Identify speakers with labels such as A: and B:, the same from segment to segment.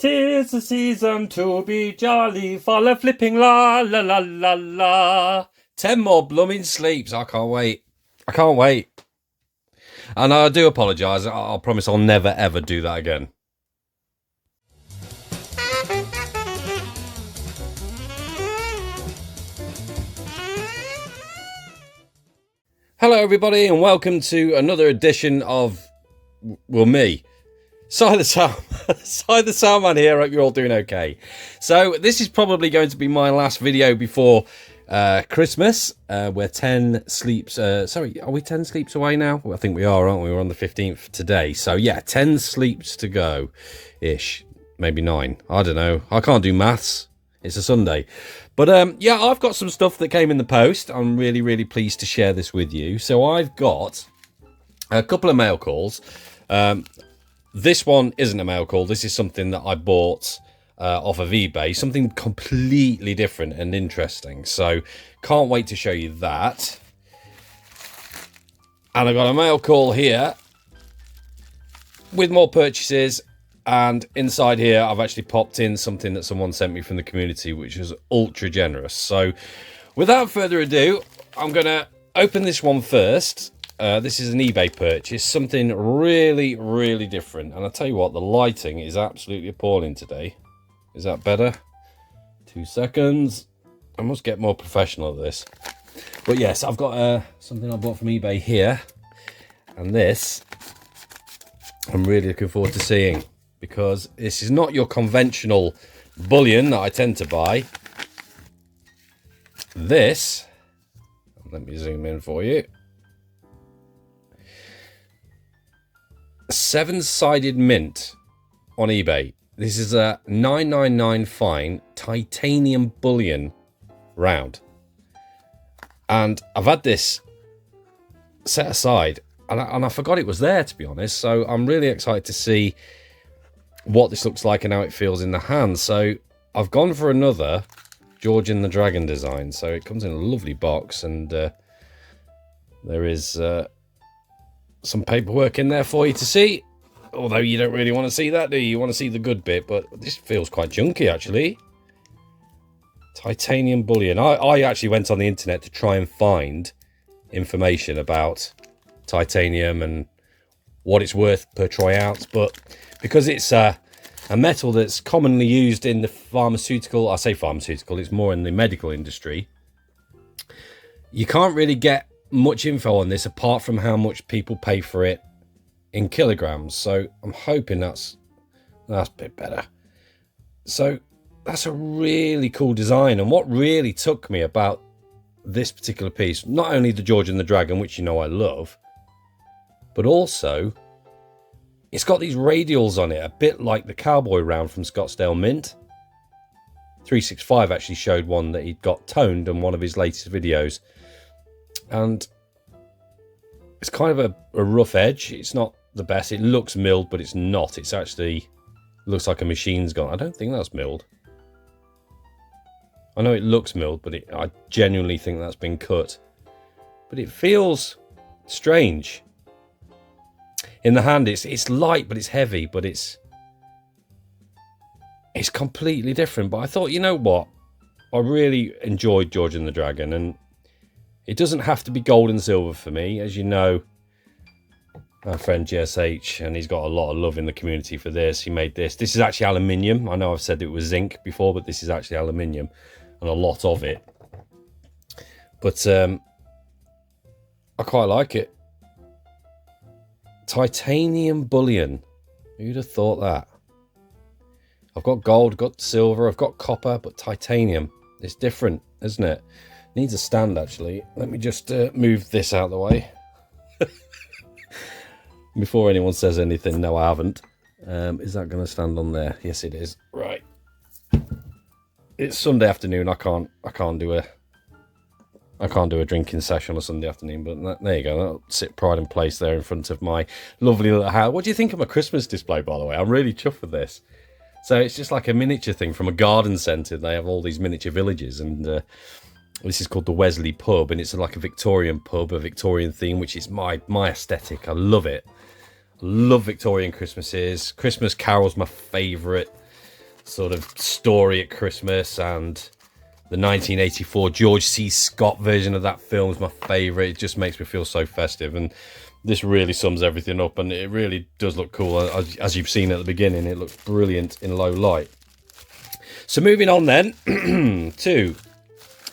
A: 'Tis the season to be jolly, fall a flipping la la la la la. 10 more blooming sleeps. I can't wait. And I do apologise. I promise I'll never ever do that again. Hello everybody and welcome to another edition of, me. Cy the Soundman here. I hope you're all doing okay. So this is probably going to be my last video before Christmas. We're 10 sleeps. Sorry, are we 10 sleeps away now? Well, I think we are, aren't we? We're on the 15th today. So yeah, 10 sleeps to go ish. Maybe 9. I don't know. I can't do maths. It's a Sunday. But yeah, I've got some stuff that came in the post. I'm really pleased to share this with you. So I've got a couple of mail calls. This one isn't a mail call. This is something that I bought off of eBay. Something completely different and interesting. So can't wait to show you that. And I've got a mail call here with more purchases. And inside here, I've actually popped in something that someone sent me from the community, which is ultra generous. So without further ado, I'm going to open this one first. This is an eBay purchase, something really different. And I'll tell you what, the lighting is absolutely appalling today. Is that better? 2 seconds. I must get more professional at this. But yes, I've got something I bought from eBay here. And this, I'm really looking forward to seeing. Because this is not your conventional bullion that I tend to buy. This, let me zoom in for you. 7-sided mint on eBay. This is a 999 fine titanium bullion round. And I've had this set aside and I forgot it was there, to be honest. So I'm really excited to see what this looks like and how it feels in the hand. So I've gone for another George and the Dragon design. So it comes in a lovely box and there is some paperwork in there for you to see, although you don't really want to see that, do you? You want to see the good bit, but this feels quite junky actually. Titanium bullion. I actually went on the internet to try and find information about titanium and what it's worth per troy ounce, but because it's a metal that's commonly used in the pharmaceutical, I say pharmaceutical, it's more in the medical industry, you can't really get much info on this apart from how much people pay for it in kilograms. So I'm hoping that's a bit better. So that's a really cool design. And what really took me about this particular piece, not only the George and the Dragon, which you know I love, but also it's got these radials on it, a bit like the cowboy round from Scottsdale Mint. 365 actually showed one that he'd got toned in one of his latest videos. And it's kind of a rough edge. It's not the best. It looks milled, but it's not. It's actually looks like a machine's gone. I don't think that's milled. I know it looks milled, but I genuinely think that's been cut. But it feels strange. In the hand, it's light, but it's heavy, but it's completely different. But I thought, you know what? I really enjoyed George and the Dragon, and it doesn't have to be gold and silver for me. As you know, our friend GSH, and he's got a lot of love in the community for this. He made this. This is actually aluminium. I know I've said it was zinc before, but this is actually aluminium, and a lot of it. But I quite like it. Titanium bullion. Who'd have thought that? I've got gold, got silver, I've got copper, but titanium. It's different, isn't it? Needs a stand, actually. Let me just move this out of the way. Before anyone says anything, no, I haven't. Is that going to stand on there? Yes, it is. Right. It's Sunday afternoon. I can't do a drinking session on a Sunday afternoon, but there you go. That'll sit pride and place there in front of my lovely little house. What do you think of my Christmas display, by the way? I'm really chuffed with this. So it's just like a miniature thing from a garden centre. They have all these miniature villages, and this is called the Wesley Pub, and it's like a Victorian pub, a Victorian theme, which is my aesthetic. I love it. I love Victorian Christmases. Christmas Carol's my favourite. sort of story at Christmas, and the 1984 George C. Scott version of that film is my favourite. It just makes me feel so festive, and this really sums everything up, and it really does look cool. As you've seen at the beginning, it looks brilliant in low light. So moving on then to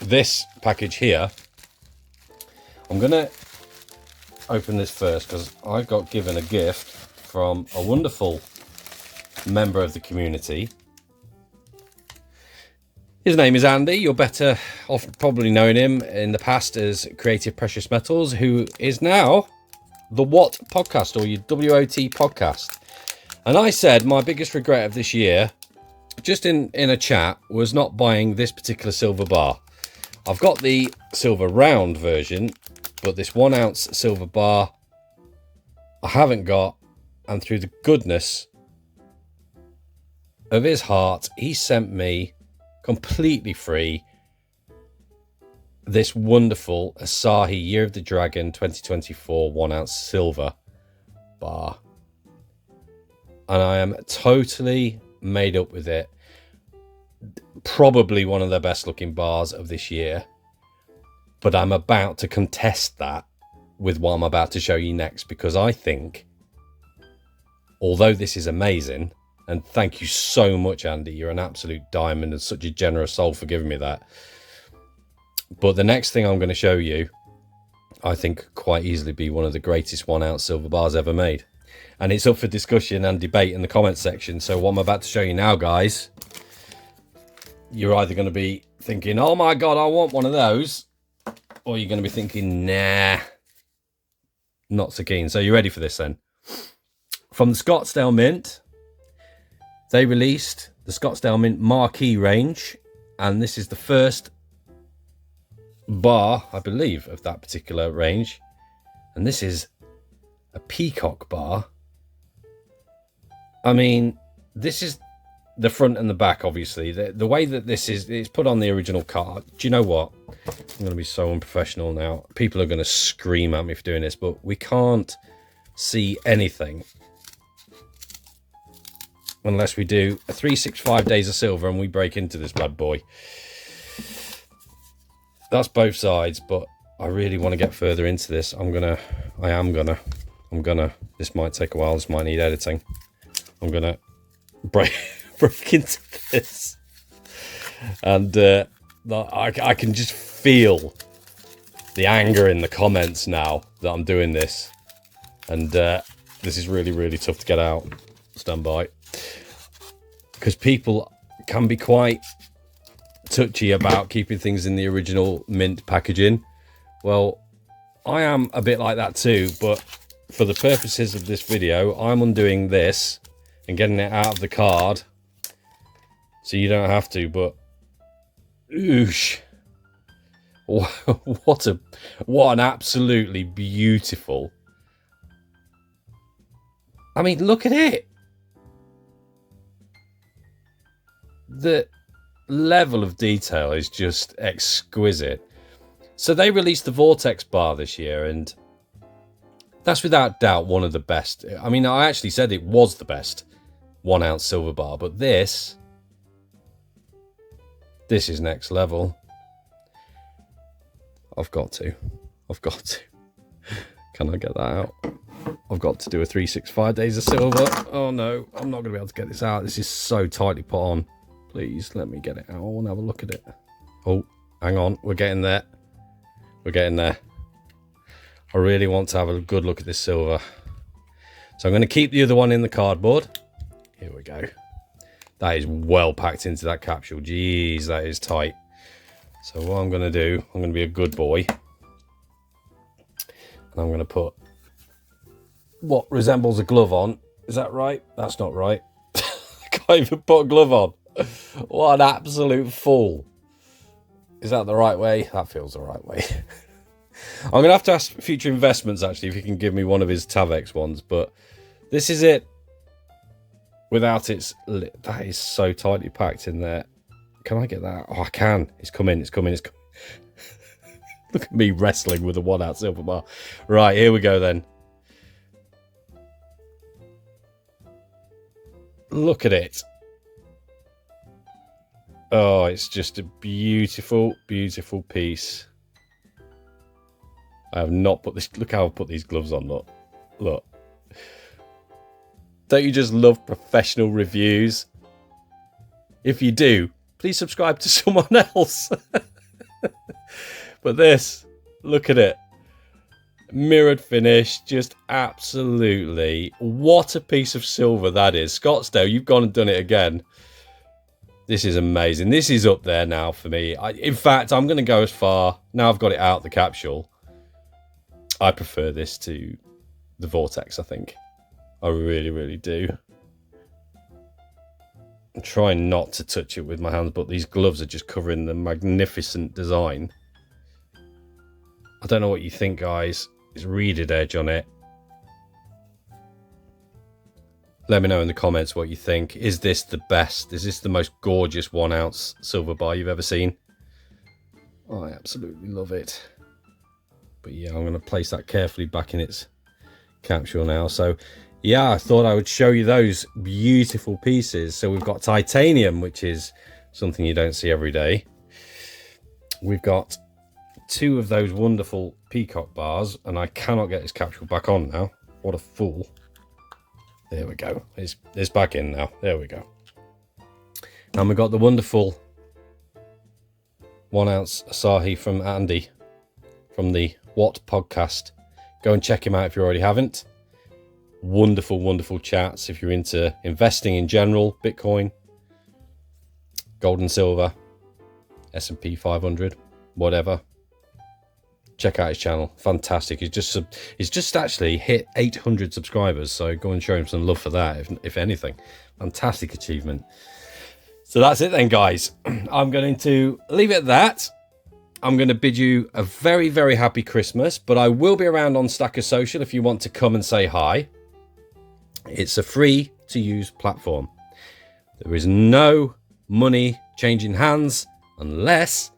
A: this package here. I'm going to open this first because I got given a gift from a wonderful member of the community. His name is Andy. You're better off probably knowing him in the past as Creative Precious Metals, who is now the W.O.T Podcast, or your W.O.T Podcast. And I said my biggest regret of this year, just in a chat, was not buying this particular silver bar. I've got the silver round version, but this 1 ounce silver bar I haven't got, and through the goodness of his heart, he sent me completely free this wonderful Asahi Year of the Dragon 2024 1 ounce silver bar, and I am totally made up with it. Probably one of the best looking bars of this year, but I'm about to contest that with what I'm about to show you next, because I think, although this is amazing, and thank you so much, Andy, you're an absolute diamond and such a generous soul for giving me that, but the next thing I'm going to show you, I think could quite easily be one of the greatest 1 ounce silver bars ever made, and it's up for discussion and debate in the comments section. So what I'm about to show you now, guys, you're either going to be thinking, oh my god, I want one of those, or you're going to be thinking, nah, not so keen. So you ready for this then? From the Scottsdale Mint, they released the Scottsdale Mint Marquee range, and this is the first bar, I believe, of that particular range, and this is a Peacock bar. I mean, this is the front and the back, obviously. The way that this is, it's put on the original card. Do you know what? I'm going to be so unprofessional now. People are going to scream at me for doing this, but we can't see anything unless we do a 365 days of silver and we break into this bad boy. That's both sides, but I really want to get further into this. I'm gonna, this might take a while, this might need editing. I'm gonna break into this. And I can just feel the anger in the comments now that I'm doing this. And this is really, really tough to get out. Stand by. Because people can be quite touchy about keeping things in the original mint packaging. Well, I am a bit like that too, but for the purposes of this video, I'm undoing this and getting it out of the card so you don't have to. But oosh, what an absolutely beautiful, I mean, look at it. The level of detail is just exquisite. So they released the Vortex bar this year, and that's without doubt one of the best. I mean, I actually said it was the best 1 ounce silver bar, but this is next level. I've got to. Can I get that out? I've got to do a 365 days of silver. Oh no, I'm not going to be able to get this out. This is so tightly put on. Please let me get it out. I want to have a look at it. Oh, hang on. We're getting there. We're getting there. I really want to have a good look at this silver. So I'm going to keep the other one in the cardboard. Here we go. That is well packed into that capsule. Jeez, that is tight. So what I'm going to do, I'm going to be a good boy. And I'm going to put what resembles a glove on. Is that right? That's not right. I can't even put a glove on. What an absolute fool. Is that the right way? That feels the right way. I'm going to have to ask Future Investments, actually, if he can give me one of his Tavex ones. But this is it. Without its... That is so tightly packed in there. Can I get that? Oh, I can. It's coming. Look at me wrestling with a 1 ounce silver bar. Right, here we go then. Look at it. Oh, it's just a beautiful, beautiful piece. I have not put this. Look how I've put these gloves on. Look. Don't you just love professional reviews? If you do, please subscribe to someone else. But this, look at it. Mirrored finish, just absolutely. What a piece of silver that is. Scottsdale, you've gone and done it again. This is amazing. This is up there now for me. In fact, I'm going to go as far, now I've got it out the capsule, I prefer this to the Vortex, I think. I really, really do. I'm trying not to touch it with my hands, but these gloves are just covering the magnificent design. I don't know what you think, guys. It's reeded edge on it. Let me know in the comments what you think. Is this the best? Is this the most gorgeous 1 ounce silver bar you've ever seen? Oh, I absolutely love it. But yeah, I'm going to place that carefully back in its capsule now. So yeah, I thought I would show you those beautiful pieces. So we've got titanium, which is something you don't see every day. We've got 2 of those wonderful peacock bars, and I cannot get this capsule back on now. What a fool. There we go. It's back in now. There we go. And we've got the wonderful 1 ounce Asahi from Andy from the W.O.T Podcast. Go and check him out if you already haven't. Wonderful, wonderful chats if you're into investing in general, Bitcoin, gold and silver, S&P 500, whatever. Check out his channel. Fantastic. He's just actually hit 800 subscribers, so go and show him some love for that, if anything. Fantastic achievement. So that's it then, guys. I'm going to leave it at that. I'm going to bid you a very, very happy Christmas, but I will be around on Stacker Social if you want to come and say hi. It's a free to use platform. There is no money changing hands unless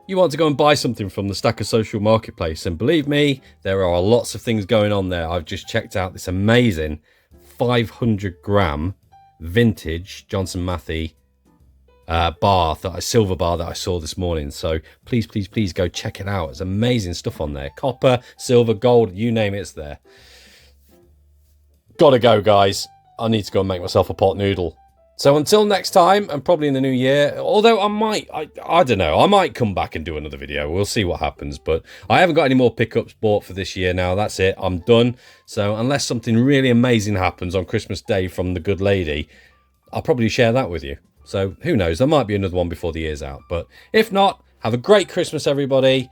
A: you want to go and buy something from the Stacker Social marketplace. And believe me, there are lots of things going on there. I've just checked out this amazing 500 gram vintage Johnson Matthey silver bar that I saw this morning. So please, please, please go check it out. It's amazing stuff on there. Copper, silver, gold, you name it, it's there. Gotta go, guys. I need to go and make myself a pot noodle. So until next time, and probably in the new year, although I don't know, I might come back and do another video. We'll see what happens, but I haven't got any more pickups bought for this year now. That's it. I'm done. So unless something really amazing happens on Christmas Day from the good lady, I'll probably share that with you. So who knows? There might be another one before the year's out. But if not, have a great Christmas, everybody.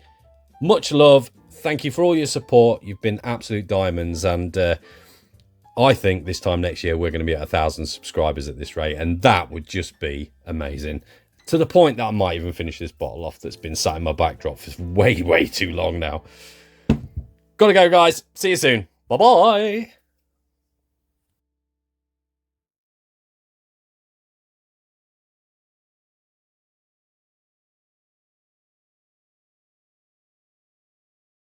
A: Much love. Thank you for all your support. You've been absolute diamonds, and I think this time next year we're going to be at 1,000 subscribers at this rate, and that would just be amazing. To the point that I might even finish this bottle off that's been sat in my backdrop for way, way too long now. Gotta go, guys. See you soon. Bye-bye.